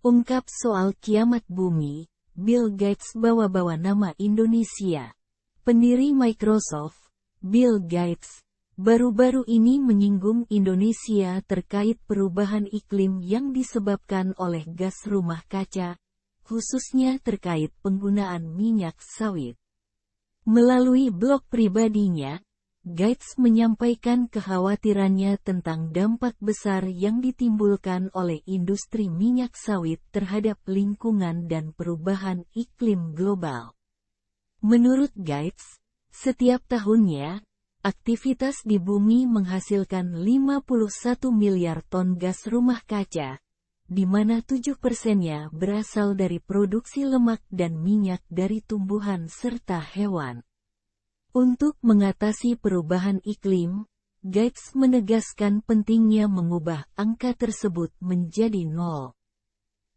Ungkap soal kiamat bumi, Bill Gates bawa-bawa nama Indonesia. Pendiri Microsoft, Bill Gates, baru-baru ini menyinggung Indonesia terkait perubahan iklim yang disebabkan oleh gas rumah kaca, khususnya terkait penggunaan minyak sawit. Melalui blog pribadinya, Gates menyampaikan kekhawatirannya tentang dampak besar yang ditimbulkan oleh industri minyak sawit terhadap lingkungan dan perubahan iklim global. Menurut Gates, setiap tahunnya, aktivitas di bumi menghasilkan 51 miliar ton gas rumah kaca, di mana 7%-nya berasal dari produksi lemak dan minyak dari tumbuhan serta hewan. Untuk mengatasi perubahan iklim, Gates menegaskan pentingnya mengubah angka tersebut menjadi nol.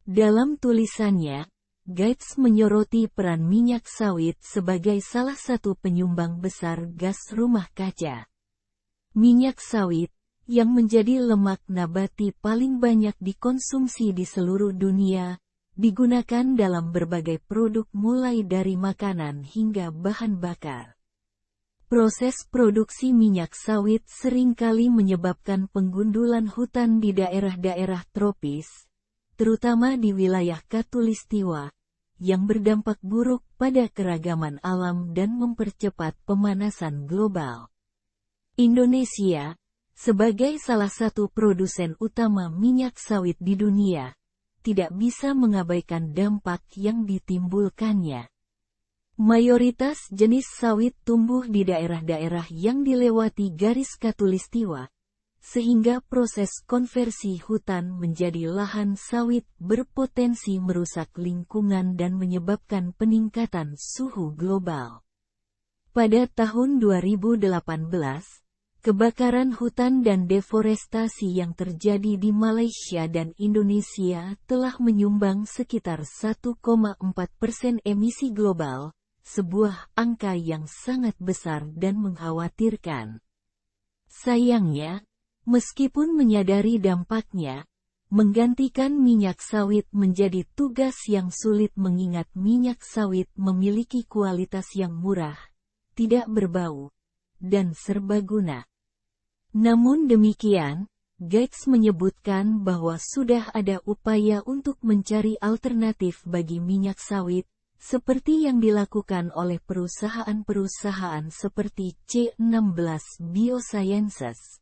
Dalam tulisannya, Gates menyoroti peran minyak sawit sebagai salah satu penyumbang besar gas rumah kaca. Minyak sawit, yang menjadi lemak nabati paling banyak dikonsumsi di seluruh dunia, digunakan dalam berbagai produk mulai dari makanan hingga bahan bakar. Proses produksi minyak sawit seringkali menyebabkan penggundulan hutan di daerah-daerah tropis, terutama di wilayah Khatulistiwa, yang berdampak buruk pada keragaman alam dan mempercepat pemanasan global. Indonesia, sebagai salah satu produsen utama minyak sawit di dunia, tidak bisa mengabaikan dampak yang ditimbulkannya. Mayoritas jenis sawit tumbuh di daerah-daerah yang dilewati garis Khatulistiwa, sehingga proses konversi hutan menjadi lahan sawit berpotensi merusak lingkungan dan menyebabkan peningkatan suhu global. Pada tahun 2018, kebakaran hutan dan deforestasi yang terjadi di Malaysia dan Indonesia telah menyumbang sekitar 1,4% emisi global, sebuah angka yang sangat besar dan mengkhawatirkan. Sayangnya, meskipun menyadari dampaknya, menggantikan minyak sawit menjadi tugas yang sulit mengingat minyak sawit memiliki kualitas yang murah, tidak berbau, dan serbaguna. Namun demikian, Gates menyebutkan bahwa sudah ada upaya untuk mencari alternatif bagi minyak sawit, seperti yang dilakukan oleh perusahaan-perusahaan seperti C16 Biosciences.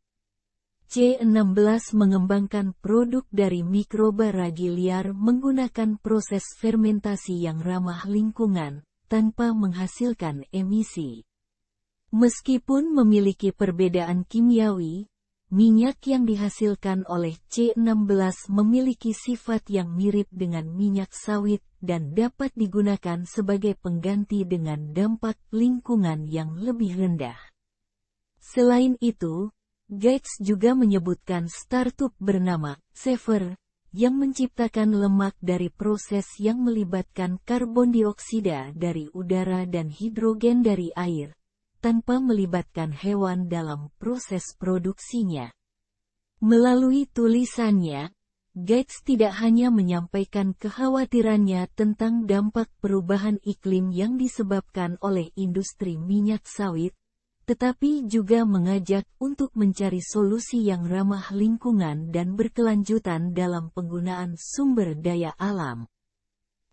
C16 mengembangkan produk dari mikroba ragi liar menggunakan proses fermentasi yang ramah lingkungan, tanpa menghasilkan emisi. Meskipun memiliki perbedaan kimiawi, minyak yang dihasilkan oleh C16 memiliki sifat yang mirip dengan minyak sawit dan dapat digunakan sebagai pengganti dengan dampak lingkungan yang lebih rendah. Selain itu, Gates juga menyebutkan startup bernama Saver, yang menciptakan lemak dari proses yang melibatkan karbon dioksida dari udara dan hidrogen dari air, tanpa melibatkan hewan dalam proses produksinya. Melalui tulisannya, Gates tidak hanya menyampaikan kekhawatirannya tentang dampak perubahan iklim yang disebabkan oleh industri minyak sawit, tetapi juga mengajak untuk mencari solusi yang ramah lingkungan dan berkelanjutan dalam penggunaan sumber daya alam.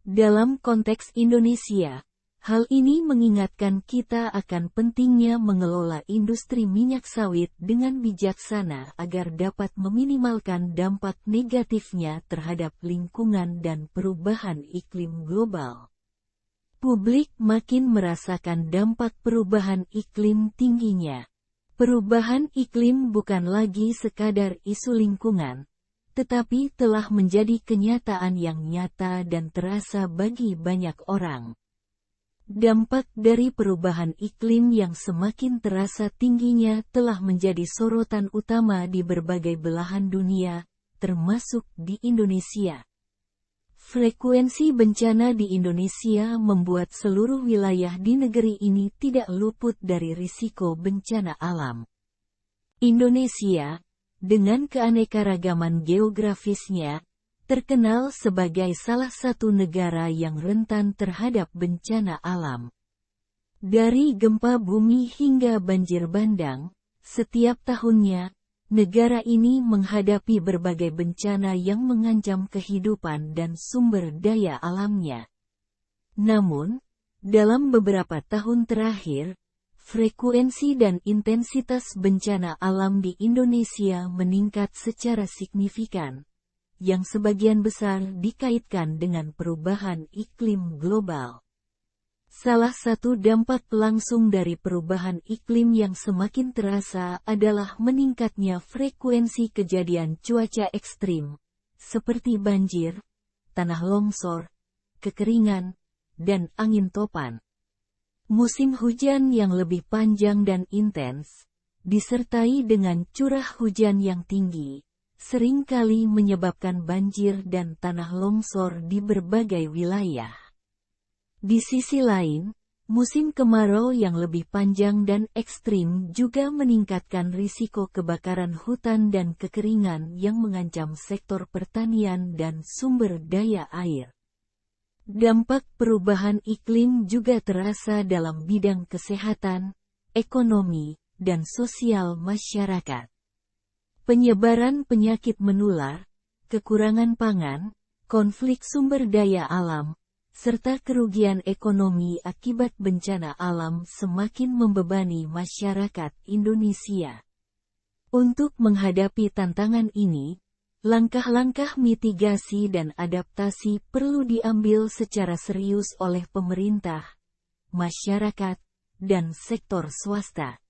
Dalam konteks Indonesia, hal ini mengingatkan kita akan pentingnya mengelola industri minyak sawit dengan bijaksana agar dapat meminimalkan dampak negatifnya terhadap lingkungan dan perubahan iklim global. Publik makin merasakan dampak perubahan iklim tingginya. Perubahan iklim bukan lagi sekadar isu lingkungan, tetapi telah menjadi kenyataan yang nyata dan terasa bagi banyak orang. Dampak dari perubahan iklim yang semakin terasa tingginya telah menjadi sorotan utama di berbagai belahan dunia, termasuk di Indonesia. Frekuensi bencana di Indonesia membuat seluruh wilayah di negeri ini tidak luput dari risiko bencana alam. Indonesia, dengan keanekaragaman geografisnya, terkenal sebagai salah satu negara yang rentan terhadap bencana alam. Dari gempa bumi hingga banjir bandang, setiap tahunnya, negara ini menghadapi berbagai bencana yang mengancam kehidupan dan sumber daya alamnya. Namun, dalam beberapa tahun terakhir, frekuensi dan intensitas bencana alam di Indonesia meningkat secara signifikan, yang sebagian besar dikaitkan dengan perubahan iklim global. Salah satu dampak langsung dari perubahan iklim yang semakin terasa adalah meningkatnya frekuensi kejadian cuaca ekstrim, seperti banjir, tanah longsor, kekeringan, dan angin topan. Musim hujan yang lebih panjang dan intens, disertai dengan curah hujan yang tinggi, seringkali menyebabkan banjir dan tanah longsor di berbagai wilayah. Di sisi lain, musim kemarau yang lebih panjang dan ekstrim juga meningkatkan risiko kebakaran hutan dan kekeringan yang mengancam sektor pertanian dan sumber daya air. Dampak perubahan iklim juga terasa dalam bidang kesehatan, ekonomi, dan sosial masyarakat. Penyebaran penyakit menular, kekurangan pangan, konflik sumber daya alam, serta kerugian ekonomi akibat bencana alam semakin membebani masyarakat Indonesia. Untuk menghadapi tantangan ini, langkah-langkah mitigasi dan adaptasi perlu diambil secara serius oleh pemerintah, masyarakat, dan sektor swasta.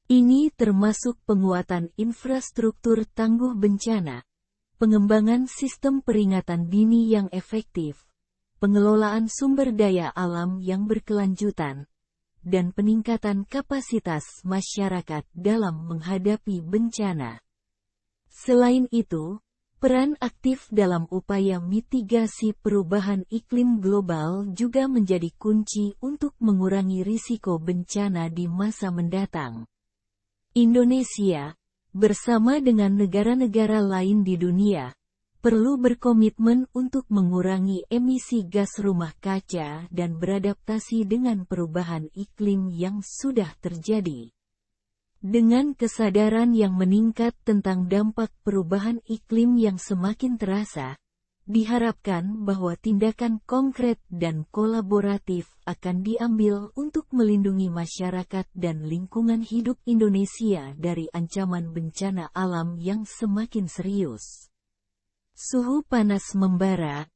Ini termasuk penguatan infrastruktur tangguh bencana, pengembangan sistem peringatan dini yang efektif, pengelolaan sumber daya alam yang berkelanjutan, dan peningkatan kapasitas masyarakat dalam menghadapi bencana. Selain itu, peran aktif dalam upaya mitigasi perubahan iklim global juga menjadi kunci untuk mengurangi risiko bencana di masa mendatang. Indonesia, bersama dengan negara-negara lain di dunia, perlu berkomitmen untuk mengurangi emisi gas rumah kaca dan beradaptasi dengan perubahan iklim yang sudah terjadi. Dengan kesadaran yang meningkat tentang dampak perubahan iklim yang semakin terasa, diharapkan bahwa tindakan konkret dan kolaboratif akan diambil untuk melindungi masyarakat dan lingkungan hidup Indonesia dari ancaman bencana alam yang semakin serius. Suhu panas membara,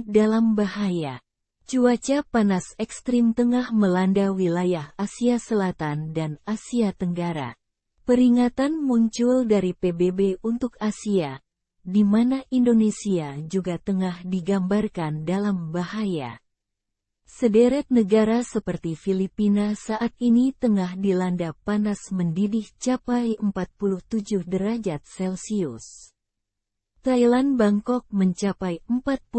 dalam bahaya. Cuaca panas ekstrim tengah melanda wilayah Asia Selatan dan Asia Tenggara. Peringatan muncul dari PBB untuk Asia, di mana Indonesia juga tengah digambarkan dalam bahaya. Sederet negara seperti Filipina saat ini tengah dilanda panas mendidih capai 47 derajat Celcius. Thailand Bangkok mencapai 40,1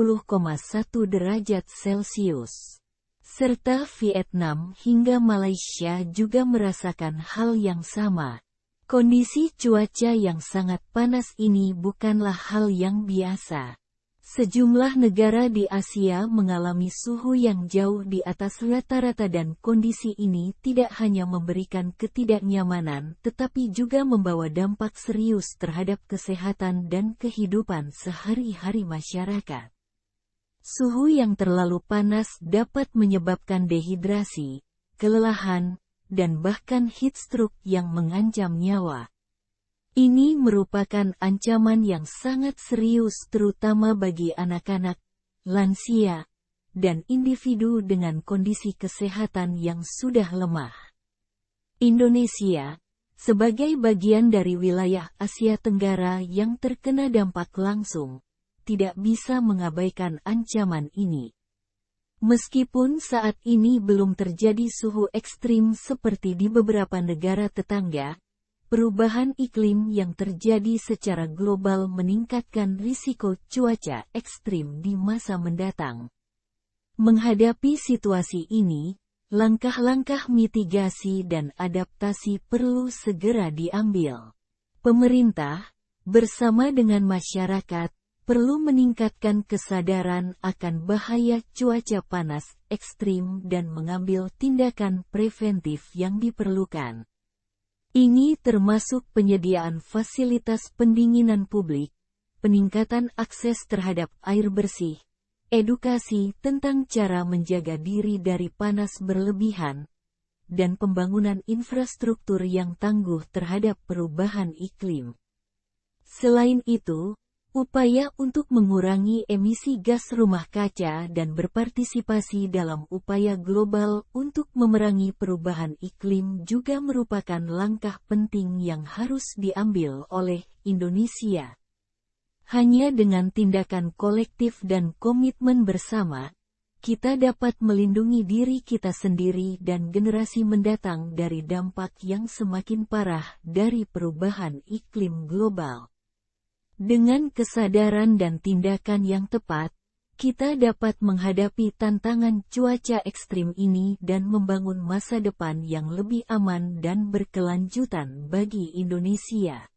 derajat Celcius. Serta Vietnam hingga Malaysia juga merasakan hal yang sama. Kondisi cuaca yang sangat panas ini bukanlah hal yang biasa. Sejumlah negara di Asia mengalami suhu yang jauh di atas rata-rata dan kondisi ini tidak hanya memberikan ketidaknyamanan tetapi juga membawa dampak serius terhadap kesehatan dan kehidupan sehari-hari masyarakat. Suhu yang terlalu panas dapat menyebabkan dehidrasi, kelelahan, dan bahkan heat stroke yang mengancam nyawa. Ini merupakan ancaman yang sangat serius terutama bagi anak-anak, lansia, dan individu dengan kondisi kesehatan yang sudah lemah. Indonesia, sebagai bagian dari wilayah Asia Tenggara yang terkena dampak langsung, tidak bisa mengabaikan ancaman ini. Meskipun saat ini belum terjadi suhu ekstrim seperti di beberapa negara tetangga, perubahan iklim yang terjadi secara global meningkatkan risiko cuaca ekstrim di masa mendatang. Menghadapi situasi ini, langkah-langkah mitigasi dan adaptasi perlu segera diambil. Pemerintah, bersama dengan masyarakat, perlu meningkatkan kesadaran akan bahaya cuaca panas ekstrim dan mengambil tindakan preventif yang diperlukan. Ini termasuk penyediaan fasilitas pendinginan publik, peningkatan akses terhadap air bersih, edukasi tentang cara menjaga diri dari panas berlebihan, dan pembangunan infrastruktur yang tangguh terhadap perubahan iklim. Selain itu, upaya untuk mengurangi emisi gas rumah kaca dan berpartisipasi dalam upaya global untuk memerangi perubahan iklim juga merupakan langkah penting yang harus diambil oleh Indonesia. Hanya dengan tindakan kolektif dan komitmen bersama, kita dapat melindungi diri kita sendiri dan generasi mendatang dari dampak yang semakin parah dari perubahan iklim global. Dengan kesadaran dan tindakan yang tepat, kita dapat menghadapi tantangan cuaca ekstrim ini dan membangun masa depan yang lebih aman dan berkelanjutan bagi Indonesia.